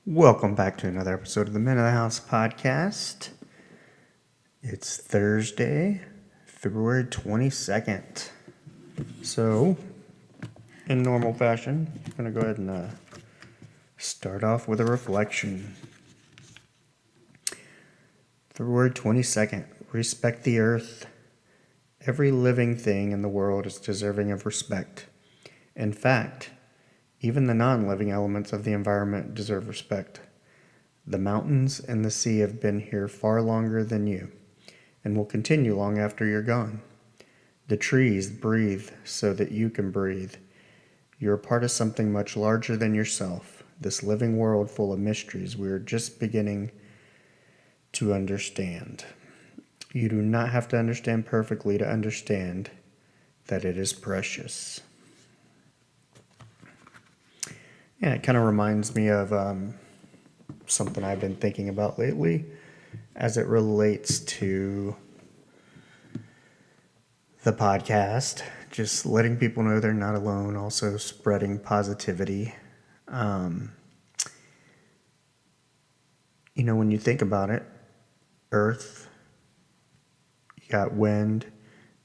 Welcome back to another episode of the Men of the House podcast. It's Thursday, February 22nd. So, in normal fashion, I'm going to go ahead and start off with a reflection. February 22nd. Respect the earth. Every living thing in the world is deserving of respect. In fact, even the non-living elements of the environment deserve respect. The mountains and the sea have been here far longer than you, and will continue long after you're gone. The trees breathe so that you can breathe. You're a part of something much larger than yourself, this living world full of mysteries we are just beginning to understand. You do not have to understand perfectly to understand that it is precious. Yeah, it kind of reminds me of something I've been thinking about lately as it relates to the podcast. Just letting people know they're not alone, also spreading positivity. When you think about it, earth, you got wind,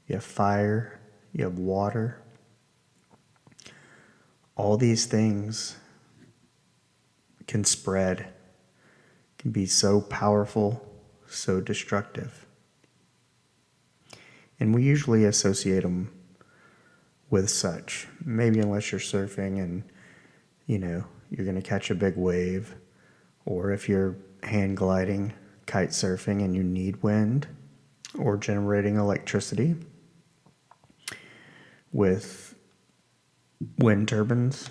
you have fire, you have water. All these things can spread, can be so powerful, so destructive. And we usually associate them with such. Maybe unless you're surfing and, you're going to catch a big wave. Or if you're hand gliding, kite surfing, and you need wind. Or generating electricity with wind turbines.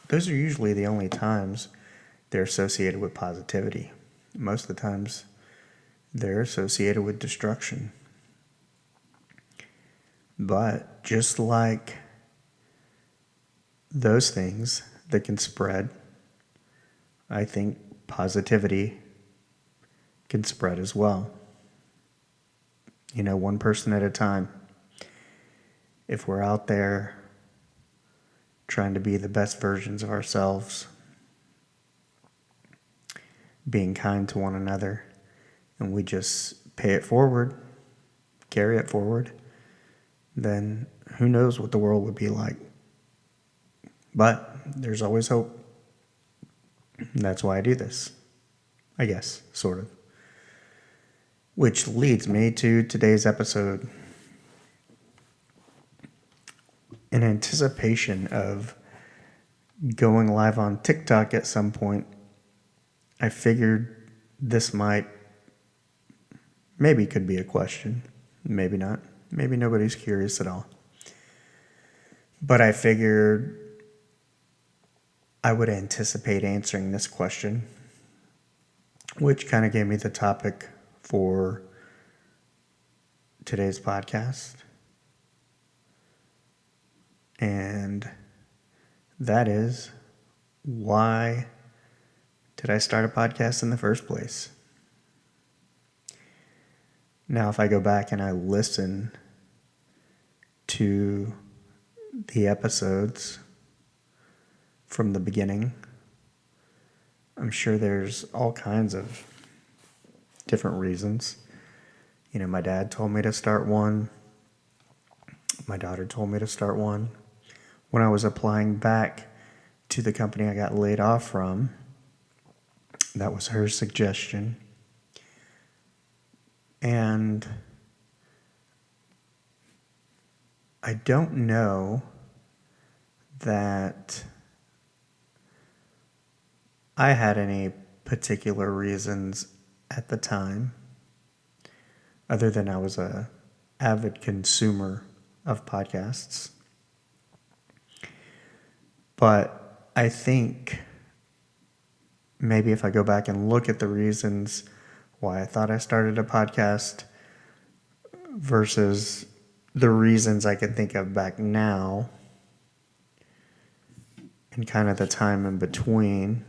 Those are usually the only times they're associated with positivity. Most of the times they're associated with destruction. But just like those things that can spread, I think positivity can spread as well. One person at a time. If we're out there trying to be the best versions of ourselves, being kind to one another, and we just pay it forward, carry it forward, then who knows what the world would be like. But there's always hope. That's why I do this. I guess, sort of. Which leads me to today's episode. In anticipation of going live on TikTok at some point, I figured this maybe could be a question. Maybe not. Maybe nobody's curious at all. But I figured I would anticipate answering this question, which kind of gave me the topic for today's podcast. And that is, why did I start a podcast in the first place? Now, if I go back and I listen to the episodes from the beginning, I'm sure there's all kinds of different reasons. My dad told me to start one. My daughter told me to start one. When I was applying back to the company I got laid off from, that was her suggestion. And I don't know that I had any particular reasons at the time, other than I was a avid consumer of podcasts. But I think maybe if I go back and look at the reasons why I thought I started a podcast versus the reasons I can think of back now, and kind of the time in between,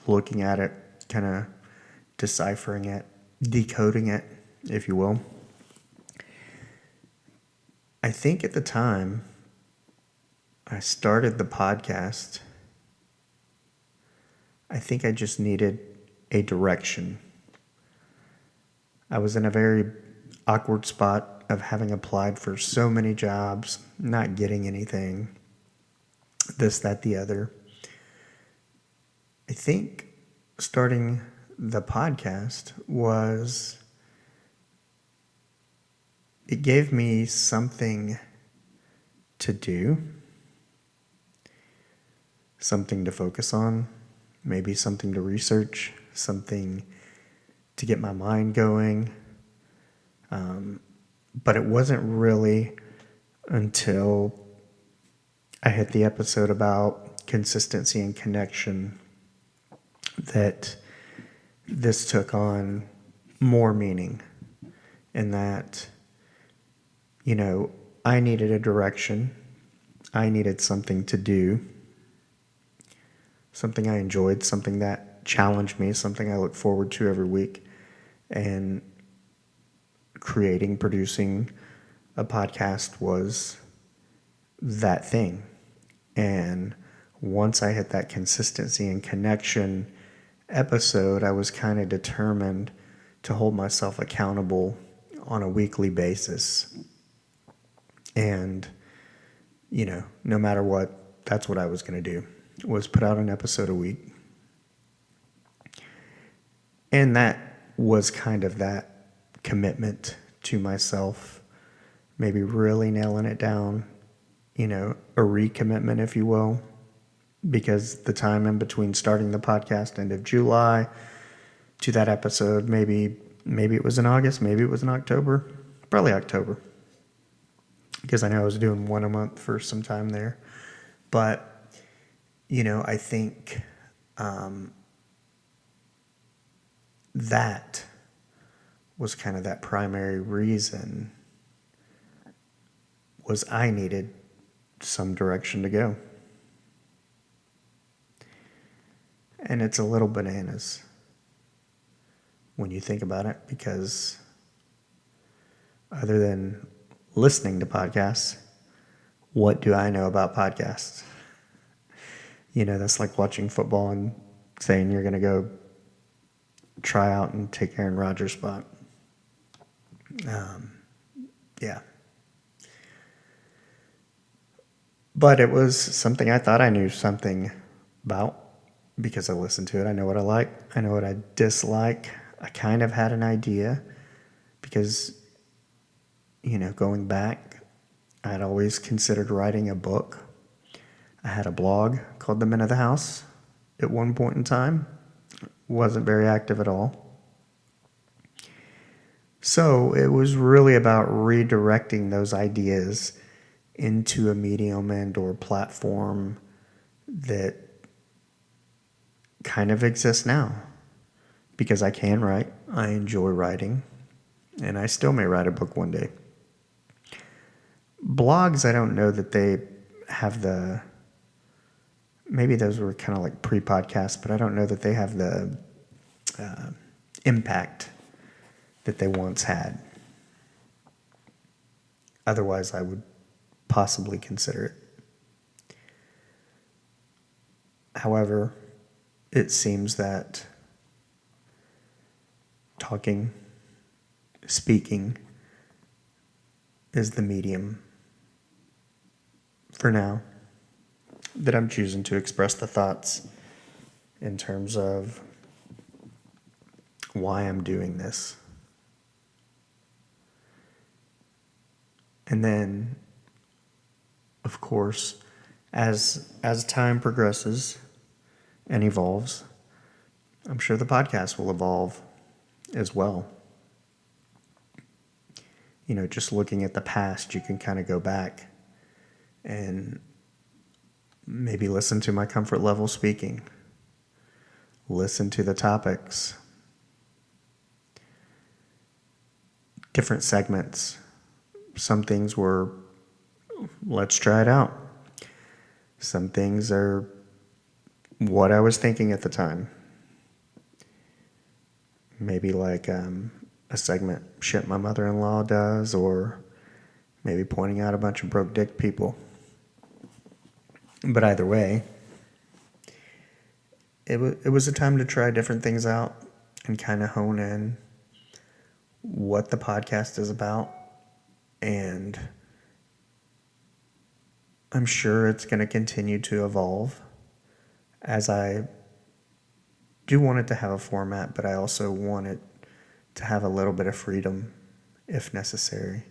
looking at it, kind of deciphering it, decoding it, if you will. I think at the time I started the podcast, I think I just needed a direction. I was in a very awkward spot of having applied for so many jobs, not getting anything, this, that, the other. I think starting the podcast it gave me something to do, something to focus on, maybe something to research, something to get my mind going. But it wasn't really until I hit the episode about consistency and connection that this took on more meaning, in that, I needed a direction. I needed something to do, something I enjoyed, something that challenged me, something I look forward to every week. And producing a podcast was that thing. And once I hit that consistency and connection episode, I was kind of determined to hold myself accountable on a weekly basis. And, no matter what, that's what I was going to do, was put out an episode a week. And that was kind of that commitment to myself, maybe really nailing it down, a recommitment, if you will, because the time in between starting the podcast end of July to that episode, maybe it was in August, maybe it was in October, probably October, because I know I was doing one a month for some time there. But, I think that was kind of that primary reason, was I needed some direction to go. And it's a little bananas when you think about it, because other than listening to podcasts, what do I know about podcasts? That's like watching football and saying you're going to go try out and take Aaron Rodgers' spot. Yeah. But it was something I thought I knew something about, because I listened to it. I know what I like. I know what I dislike. I kind of had an idea because, going back, I'd always considered writing a book. I had a blog called The Men of the House at one point in time. Wasn't very active at all. So it was really about redirecting those ideas into a medium and or platform that kind of exists now, because I can write. I enjoy writing, and I still may write a book one day. Blogs, I don't know that they have maybe those were kind of like pre-podcasts, but I don't know that they have the impact that they once had. Otherwise, I would possibly consider it. However, it seems that speaking is the medium for now that I'm choosing to express the thoughts in terms of why I'm doing this. And then, of course, as time progresses and evolves, I'm sure the podcast will evolve as well. Just looking at the past, you can kind of go back and maybe listen to my comfort level speaking, listen to the topics, different segments. Some things were, let's try it out. Some things are what I was thinking at the time. Maybe like a segment, shit my mother-in-law does, or maybe pointing out a bunch of broke dick people. But either way, it was a time to try different things out and kind of hone in what the podcast is about. And I'm sure it's going to continue to evolve, as I do want it to have a format, but I also want it to have a little bit of freedom if necessary.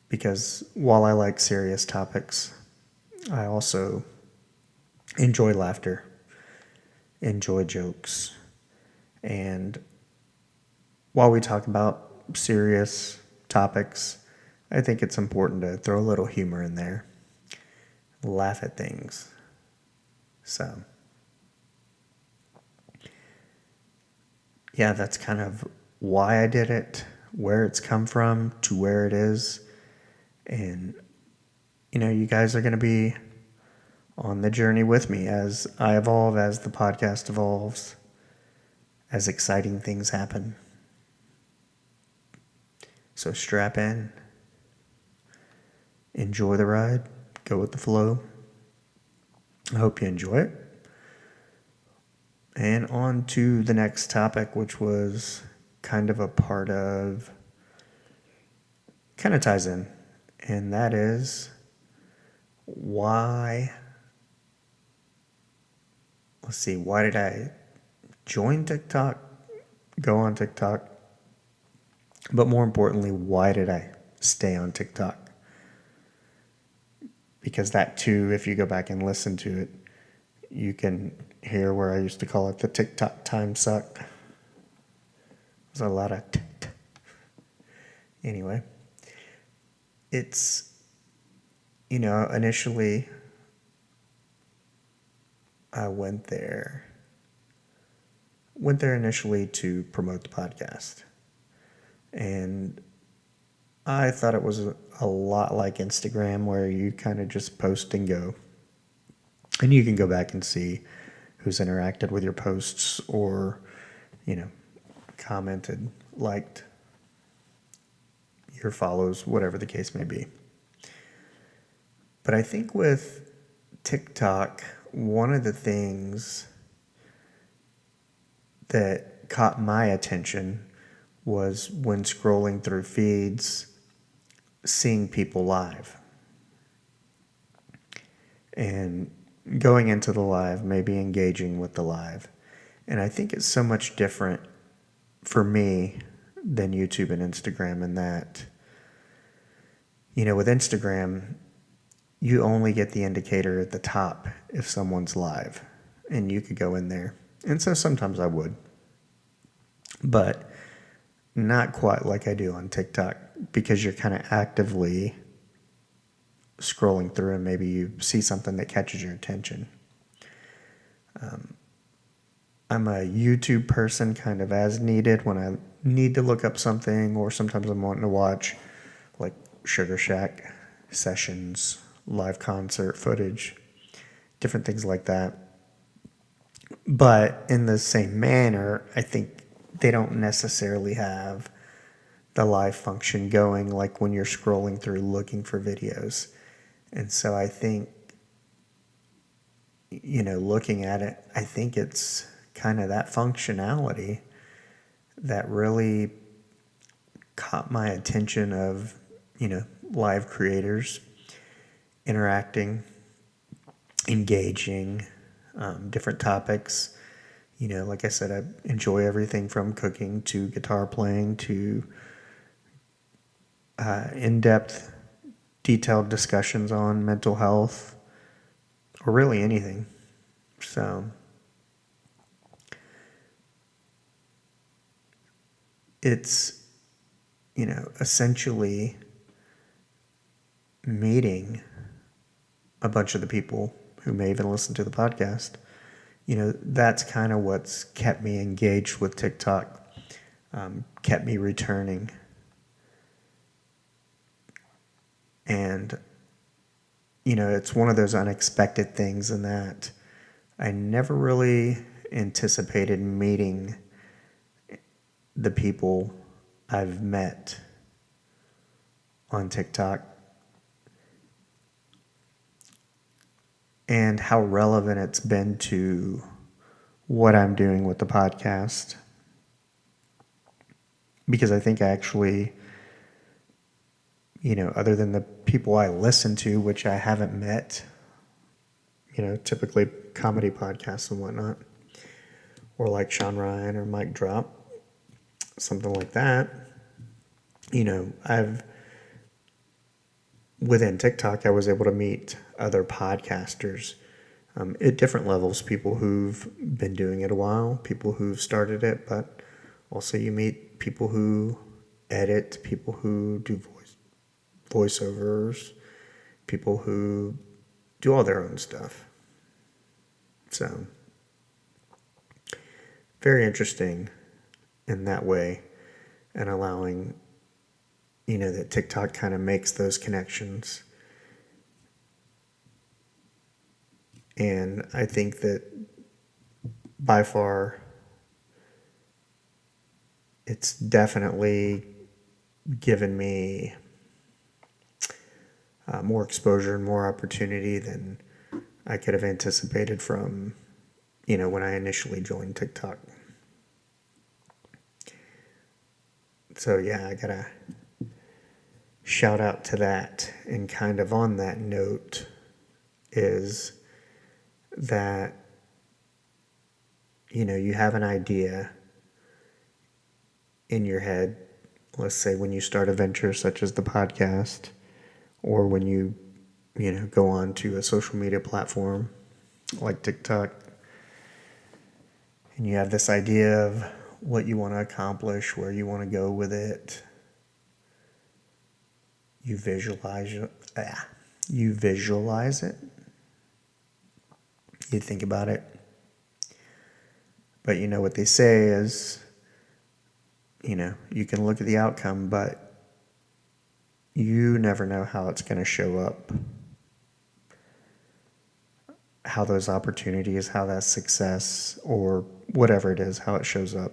Because while I like serious topics, I also enjoy laughter, enjoy jokes. And while we talk about serious topics, I think it's important to throw a little humor in there, laugh at things. So, yeah, that's kind of why I did it, where it's come from to where it is. And, you guys are going to be on the journey with me as I evolve, as the podcast evolves, as exciting things happen. So strap in, enjoy the ride, go with the flow. I hope you enjoy it. And on to the next topic, which was kind of a part of, kind of ties in, and that is why did I join TikTok, go on TikTok, but more importantly, why did I stay on TikTok? Because that too, if you go back and listen to it, you can hear where I used to call it the TikTok time suck. There's a lot of Anyway, it's, initially I went there initially to promote the podcast. And I thought it was a lot like Instagram, where you kind of just post and go. And you can go back and see who's interacted with your posts or, commented, liked your follows, whatever the case may be. But I think with TikTok, one of the things that caught my attention was when scrolling through feeds, seeing people live. And going into the live, maybe engaging with the live. And I think it's so much different for me than YouTube and Instagram in that, with Instagram, you only get the indicator at the top if someone's live. And you could go in there. And so sometimes I would. But not quite like I do on TikTok, because you're kind of actively scrolling through and maybe you see something that catches your attention. I'm a YouTube person kind of as needed when I need to look up something, or sometimes I'm wanting to watch like Sugar Shack sessions, live concert footage, different things like that. But in the same manner, I think they don't necessarily have the live function going like when you're scrolling through looking for videos. And so I think, looking at it, I think it's kind of that functionality that really caught my attention of, live creators interacting, engaging, different topics. Like I said, I enjoy everything from cooking to guitar playing to in-depth, detailed discussions on mental health, or really anything. So it's, essentially meeting a bunch of the people who may even listen to the podcast. That's kind of what's kept me engaged with TikTok, kept me returning. And, it's one of those unexpected things in that I never really anticipated meeting the people I've met on TikTok and how relevant it's been to what I'm doing with the podcast, because I think actually, other than the people I listen to, which I haven't met, typically comedy podcasts and whatnot, or like Sean Ryan or Mike Drop, something like that. Within TikTok, I was able to meet other podcasters at different levels, people who've been doing it a while, people who've started it, but also you meet people who edit, people who do voiceovers, people who do all their own stuff. So, very interesting in that way, and allowing, that TikTok kind of makes those connections. And I think that by far, it's definitely given me more exposure and more opportunity than I could have anticipated from, when I initially joined TikTok. So yeah, I gotta shout out to that. And kind of on that note is that, you have an idea in your head, let's say when you start a venture such as the podcast, or when you go on to a social media platform like TikTok, and you have this idea of what you want to accomplish, where you want to go with it. You visualize it. You think about it. But what they say is, you can look at the outcome, but you never know how it's going to show up. How those opportunities, how that success, or whatever it is, how it shows up.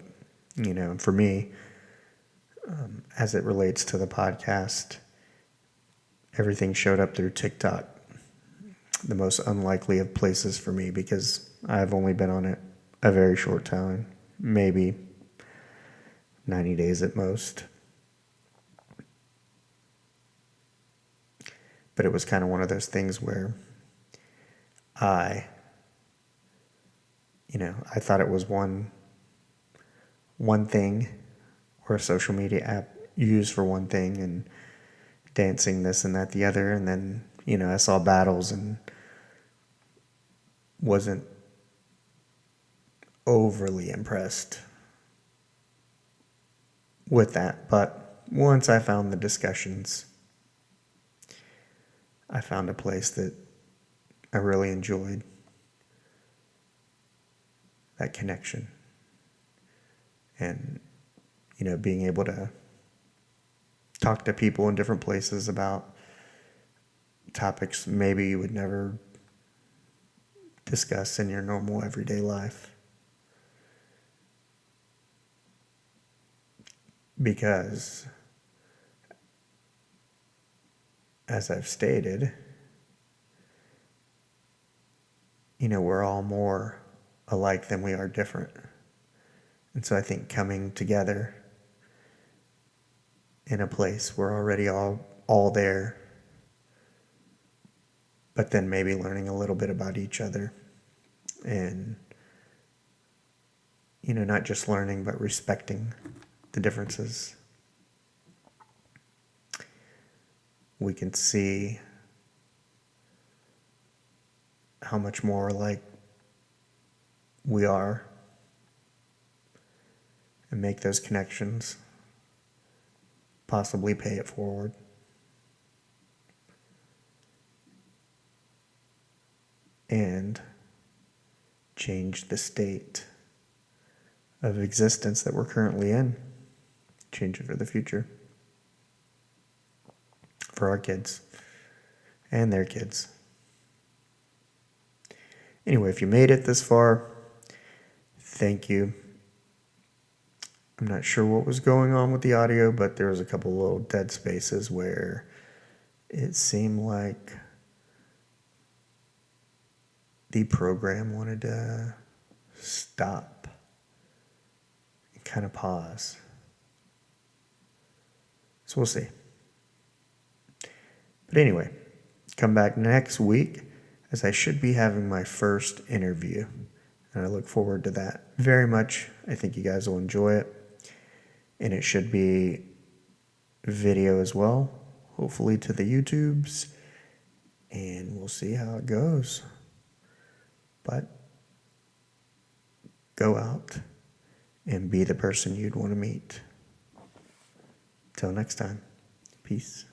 And for me, as it relates to the podcast, everything showed up through TikTok. The most unlikely of places for me, because I've only been on it a very short time, maybe 90 days at most. But it was kind of one of those things where I thought it was one thing, or a social media app used for one thing, and dancing this and that the other. And then, I saw battles and wasn't overly impressed with that. But once I found the discussions, I found a place that I really enjoyed, that connection. And, being able to talk to people in different places about topics maybe you would never discuss in your normal everyday life. Because, as I've stated, we're all more alike than we are different. And so I think coming together in a place we're already all there, but then maybe learning a little bit about each other, and not just learning but respecting the differences. We can see how much more alike we are, and make those connections, possibly pay it forward. And change the state of existence that we're currently in. Change it for the future. For our kids and their kids. Anyway, if you made it this far, thank you. I'm not sure what was going on with the audio, but there was a couple little dead spaces where it seemed like the program wanted to stop and kind of pause. So we'll see. But anyway, come back next week as I should be having my first interview. And I look forward to that very much. I think you guys will enjoy it. And it should be video as well, hopefully to the YouTubes. And we'll see how it goes. But go out and be the person you'd want to meet. Till next time, peace.